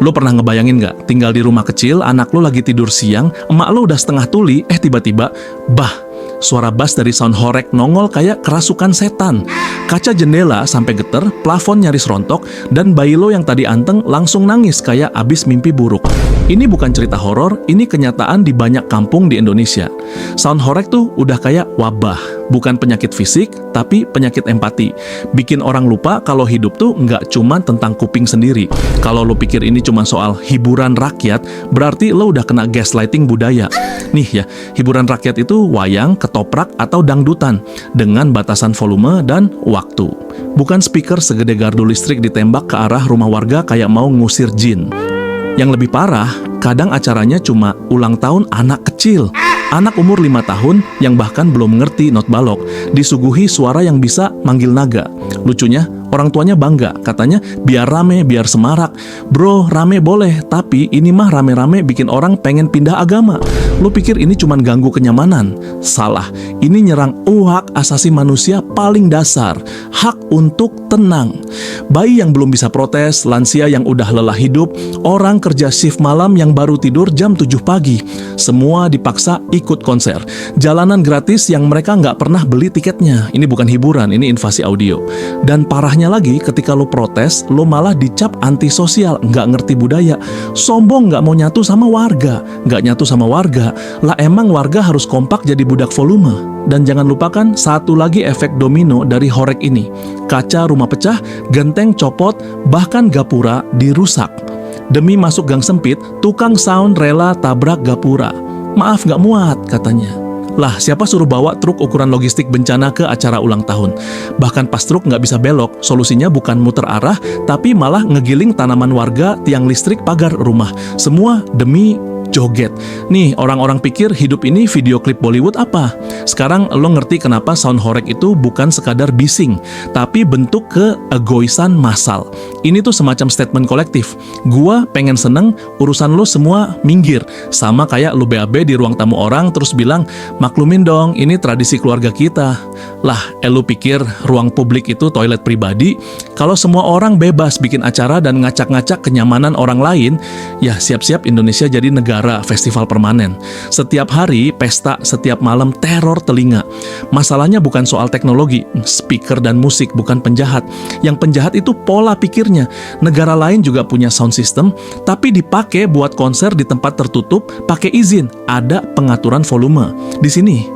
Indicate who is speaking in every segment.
Speaker 1: Lo pernah ngebayangin nggak, tinggal di rumah kecil, anak lo lagi tidur siang, emak lo udah setengah tuli, tiba-tiba, suara bass dari sound horeg nongol kayak kerasukan setan. Kaca jendela sampai geter, plafon nyaris rontok, dan bayi lo yang tadi anteng langsung nangis kayak abis mimpi buruk. Ini bukan cerita horor, ini kenyataan di banyak kampung di Indonesia. Sound horeg tuh udah kayak wabah, bukan penyakit fisik, tapi penyakit empati. Bikin orang lupa kalau hidup tuh nggak cuma tentang kuping sendiri. Kalau lo pikir ini cuma soal hiburan rakyat, berarti lo udah kena gaslighting budaya. Nih ya, hiburan rakyat itu wayang, ketoprak, atau dangdutan dengan batasan volume dan waktu. Bukan speaker segede gardu listrik ditembak ke arah rumah warga kayak mau ngusir jin. Yang lebih parah, kadang acaranya cuma ulang tahun anak kecil. Anak umur 5 tahun yang bahkan belum ngerti not balok, disuguhi suara yang bisa manggil naga. Lucunya, orang tuanya bangga, katanya biar rame, biar semarak. Bro, rame boleh, tapi ini mah rame-rame bikin orang pengen pindah agama. Lu pikir ini cuma ganggu kenyamanan? Salah, ini nyerang hak asasi manusia paling dasar, hak untuk tenang. Bayi yang belum bisa protes, lansia yang udah lelah hidup, orang kerja shift malam yang baru tidur jam 7 pagi. Semua dipaksa ikut konser. Jalanan gratis yang mereka nggak pernah beli tiketnya. Ini bukan hiburan, ini invasi audio. Dan parahnya lagi, ketika lo protes, lo malah dicap antisosial, nggak ngerti budaya. Sombong nggak mau nyatu sama warga. Nggak nyatu sama warga, lah emang warga harus kompak jadi budak volume. Dan jangan lupakan satu lagi efek domino dari horeg ini. Kaca rumah pecah, genteng copot, bahkan gapura dirusak. Demi masuk gang sempit, tukang sound rela tabrak gapura. Maaf nggak muat, katanya. Lah, siapa suruh bawa truk ukuran logistik bencana ke acara ulang tahun? Bahkan pas truk nggak bisa belok, solusinya bukan muter arah, tapi malah ngegiling tanaman warga, tiang listrik, pagar rumah. Semua demi joget. Nih, orang-orang pikir hidup ini video klip Bollywood apa? Sekarang lo ngerti kenapa sound horeg itu bukan sekadar bising, tapi bentuk keegoisan massal. Ini tuh semacam statement kolektif. Gua pengen seneng, urusan lo semua minggir. Sama kayak lo BAB di ruang tamu orang terus bilang, maklumin dong, ini tradisi keluarga kita. Lah, lo pikir ruang publik itu toilet pribadi? Kalau semua orang bebas bikin acara dan ngacak-ngacak kenyamanan orang lain, ya siap-siap Indonesia jadi negara festival permanen. Setiap hari pesta, setiap malam teror telinga. Masalahnya bukan soal teknologi, speaker dan musik bukan penjahat. Yang penjahat itu pola pikirnya. Negara lain juga punya sound system, tapi dipakai buat konser di tempat tertutup, pakai izin, ada pengaturan volume. Di sini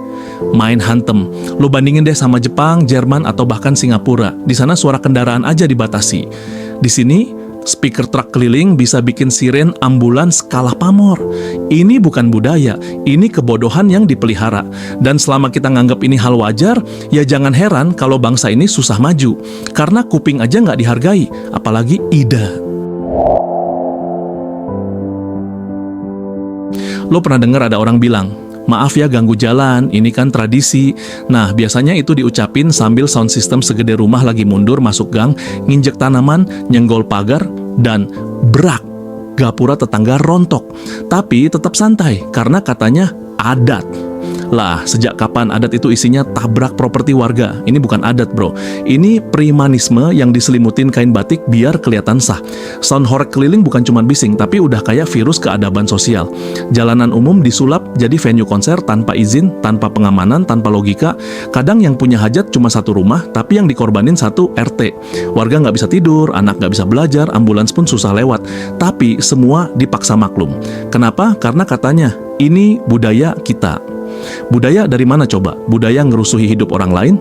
Speaker 1: main hantem. Lo bandingin deh sama Jepang, Jerman, atau bahkan Singapura. Di sana suara kendaraan aja dibatasi. Di sini speaker truk keliling bisa bikin siren ambulans kalah pamor. Ini bukan budaya, ini kebodohan yang dipelihara. Dan selama kita nganggap ini hal wajar, ya jangan heran kalau bangsa ini susah maju. Karena kuping aja nggak dihargai, apalagi ida. Lo pernah dengar ada orang bilang, maaf ya ganggu jalan, ini kan tradisi. Nah, biasanya itu diucapin sambil sound system segede rumah lagi mundur masuk gang, nginjek tanaman, nyenggol pagar, dan brak, gapura tetangga rontok. Tapi tetap santai, karena katanya adat. Lah, sejak kapan adat itu isinya tabrak properti warga? Ini bukan adat, bro. Ini premanisme yang diselimutin kain batik biar kelihatan sah. Sound horeg keliling bukan cuma bising, tapi udah kayak virus keadaban sosial. Jalanan umum disulap jadi venue konser tanpa izin, tanpa pengamanan, tanpa logika. Kadang yang punya hajat cuma satu rumah, tapi yang dikorbanin satu RT. Warga nggak bisa tidur, anak nggak bisa belajar, ambulans pun susah lewat. Tapi semua dipaksa maklum. Kenapa? Karena katanya, ini budaya kita. Budaya dari mana coba? Budaya ngerusuhi hidup orang lain?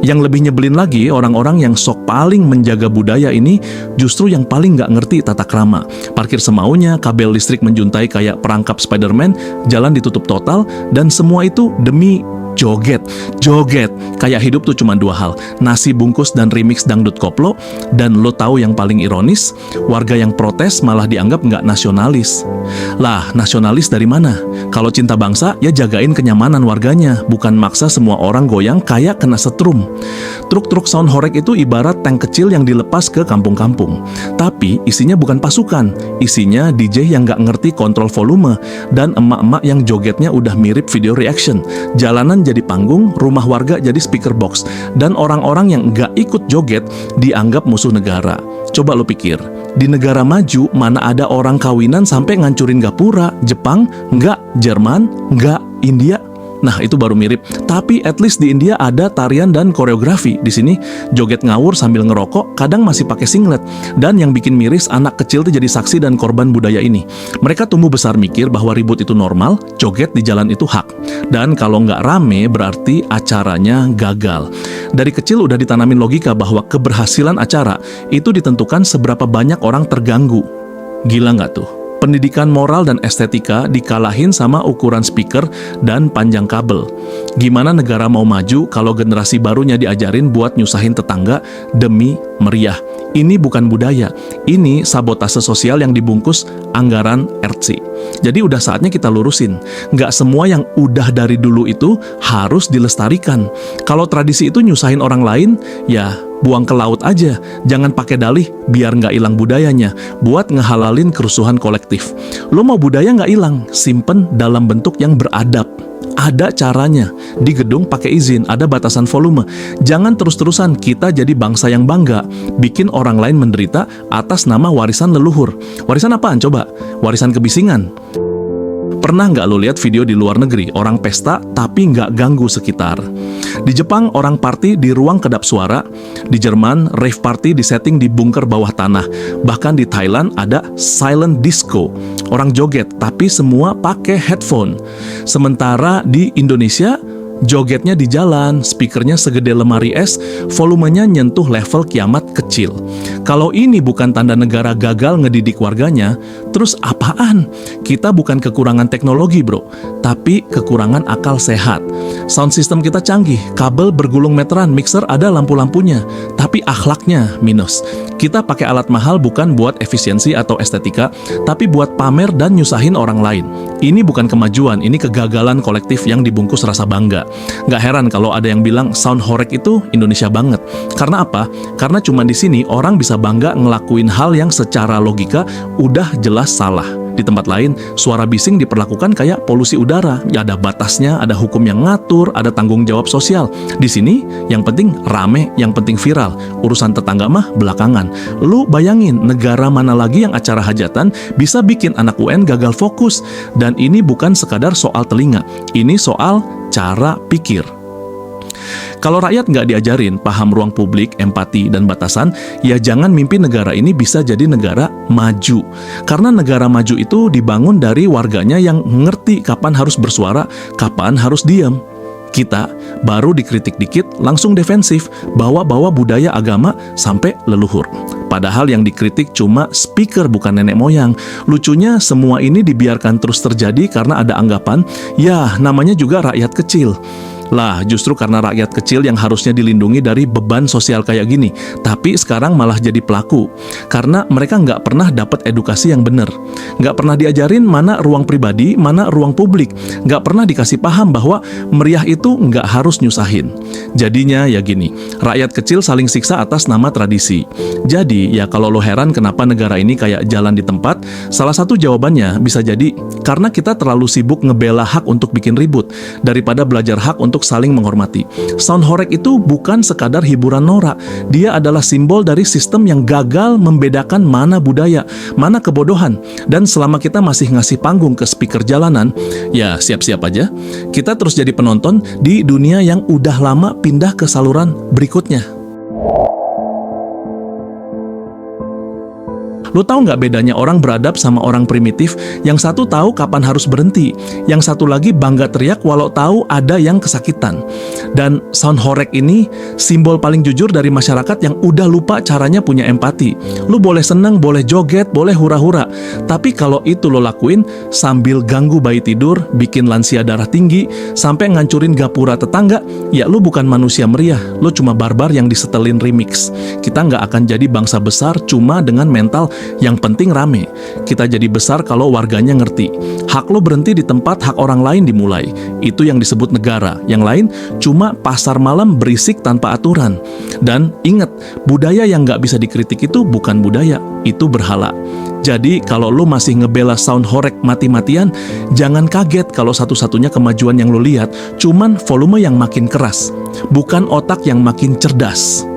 Speaker 1: Yang lebih nyebelin lagi, orang-orang yang sok paling menjaga budaya ini justru yang paling nggak ngerti tata krama. Parkir semaunya, kabel listrik menjuntai kayak perangkap Spider-Man, jalan ditutup total, dan semua itu demi joget. Kayak hidup tuh cuma dua hal, nasi bungkus dan remix dangdut koplo. Dan lo tahu yang paling ironis, warga yang protes malah dianggap nggak nasionalis. Lah, nasionalis dari mana? Kalau cinta bangsa, ya jagain kenyamanan warganya, bukan maksa semua orang goyang kayak kena setrum. Truk-truk sound horeg itu ibarat tank kecil yang dilepas ke kampung-kampung. Tapi isinya bukan pasukan, isinya DJ yang nggak ngerti kontrol volume, dan emak-emak yang jogetnya udah mirip video reaction. Jalanan jadi panggung, rumah warga jadi speaker box, dan orang-orang yang nggak ikut joget dianggap musuh negara. Coba lo pikir, Di negara maju, mana ada orang kawinan sampai ngancurin gapura? Jepang? Enggak. Jerman? Enggak. India? Nah, itu baru mirip. Tapi at least di India ada tarian dan koreografi. Di sini joget ngawur sambil ngerokok, kadang masih pakai singlet. Dan yang bikin miris, anak kecil tuh jadi saksi dan korban budaya ini. Mereka tumbuh besar mikir bahwa ribut itu normal, joget di jalan itu hak. Dan kalau nggak rame, berarti acaranya gagal. Dari kecil udah ditanamin logika bahwa keberhasilan acara itu ditentukan seberapa banyak orang terganggu. Gila nggak tuh? Pendidikan moral dan estetika dikalahin sama ukuran speaker dan panjang kabel. Gimana negara mau maju kalau generasi barunya diajarin buat nyusahin tetangga demi meriah? Ini bukan budaya, ini sabotase sosial yang dibungkus anggaran RC. Jadi udah saatnya kita lurusin. Nggak semua yang udah dari dulu itu harus dilestarikan. Kalau tradisi itu nyusahin orang lain, ya buang ke laut aja. Jangan pakai dalih biar nggak hilang budayanya, buat ngehalalin kerusuhan kolektif. Lo mau budaya nggak hilang, simpen dalam bentuk yang beradab. Ada caranya. Di gedung pakai izin, ada batasan volume. Jangan terus-terusan kita jadi bangsa yang bangga, bikin orang lain menderita atas nama warisan leluhur. Warisan apaan coba? Warisan kebisingan. Pernah nggak lo lihat video di luar negeri, orang pesta tapi nggak ganggu sekitar? Di Jepang, orang party di ruang kedap suara. Di Jerman, rave party disetting di bunker bawah tanah. Bahkan di Thailand ada silent disco. Orang joget, tapi semua pakai headphone. Sementara di Indonesia, jogetnya di jalan, speakernya segede lemari es, volumenya nyentuh level kiamat kecil. Kalau ini bukan tanda negara gagal ngedidik warganya, terus apaan? Kita bukan kekurangan teknologi bro, tapi kekurangan akal sehat. Sound system kita canggih, kabel bergulung meteran, mixer ada lampu-lampunya, tapi akhlaknya minus. Kita pakai alat mahal bukan buat efisiensi atau estetika, tapi buat pamer dan nyusahin orang lain. Ini bukan kemajuan, ini kegagalan kolektif yang dibungkus rasa bangga. Nggak heran kalau ada yang bilang sound horek itu Indonesia banget. Karena apa? Karena cuma di sini orang bisa bangga ngelakuin hal yang secara logika udah jelas salah. Di tempat lain, suara bising diperlakukan kayak polusi udara. Ya ada batasnya, ada hukum yang ngatur, ada tanggung jawab sosial. Di sini, yang penting rame, yang penting viral. Urusan tetangga mah belakangan. Lu bayangin, negara mana lagi yang acara hajatan bisa bikin anak UN gagal fokus. Dan ini bukan sekadar soal telinga, ini soal cara pikir. Kalau rakyat nggak diajarin paham ruang publik, empati, dan batasan, ya jangan mimpi negara ini bisa jadi negara maju. Karena negara maju itu dibangun dari warganya yang ngerti kapan harus bersuara, kapan harus diam. Kita baru dikritik dikit langsung defensif, bawa-bawa budaya agama sampai leluhur. Padahal yang dikritik cuma speaker bukan nenek moyang. Lucunya semua ini dibiarkan terus terjadi karena ada anggapan, ya namanya juga rakyat kecil. Lah, justru karena rakyat kecil yang harusnya dilindungi dari beban sosial kayak gini, tapi sekarang malah jadi pelaku. Karena mereka nggak pernah dapat edukasi yang benar. Nggak pernah diajarin mana ruang pribadi, mana ruang publik. Nggak pernah dikasih paham bahwa meriah itu nggak harus nyusahin. Jadinya ya gini, rakyat kecil saling siksa atas nama tradisi. Jadi, ya kalau lo heran kenapa negara ini kayak jalan di tempat, salah satu jawabannya bisa jadi karena kita terlalu sibuk ngebela hak untuk bikin ribut, daripada belajar hak untuk saling menghormati. Sound horek itu bukan sekadar hiburan norak. Dia adalah simbol dari sistem yang gagal membedakan mana budaya, mana kebodohan. Dan selama kita masih ngasih panggung ke speaker jalanan, ya siap-siap aja. Kita terus jadi penonton di dunia yang udah lama pindah ke saluran berikutnya. Lo tahu nggak bedanya orang beradab sama orang primitif? Yang satu tahu kapan harus berhenti, yang satu lagi bangga teriak walau tahu ada yang kesakitan. Dan sound horek ini simbol paling jujur dari masyarakat yang udah lupa caranya punya empati. Lo boleh seneng, boleh joget, boleh hura-hura, tapi kalau itu lo lakuin sambil ganggu bayi tidur, bikin lansia darah tinggi, sampai ngancurin gapura tetangga, ya lo bukan manusia meriah, lo cuma barbar yang disetelin remix. Kita nggak akan jadi bangsa besar cuma dengan mental yang penting rame. Kita jadi besar kalau warganya ngerti. Hak lo berhenti di tempat hak orang lain dimulai. Itu yang disebut negara. Yang lain cuma pasar malam berisik tanpa aturan. Dan ingat, budaya yang nggak bisa dikritik itu bukan budaya, itu berhala. Jadi kalau lo masih ngebela sound horek mati-matian, jangan kaget kalau satu-satunya kemajuan yang lo lihat cuman volume yang makin keras, bukan otak yang makin cerdas.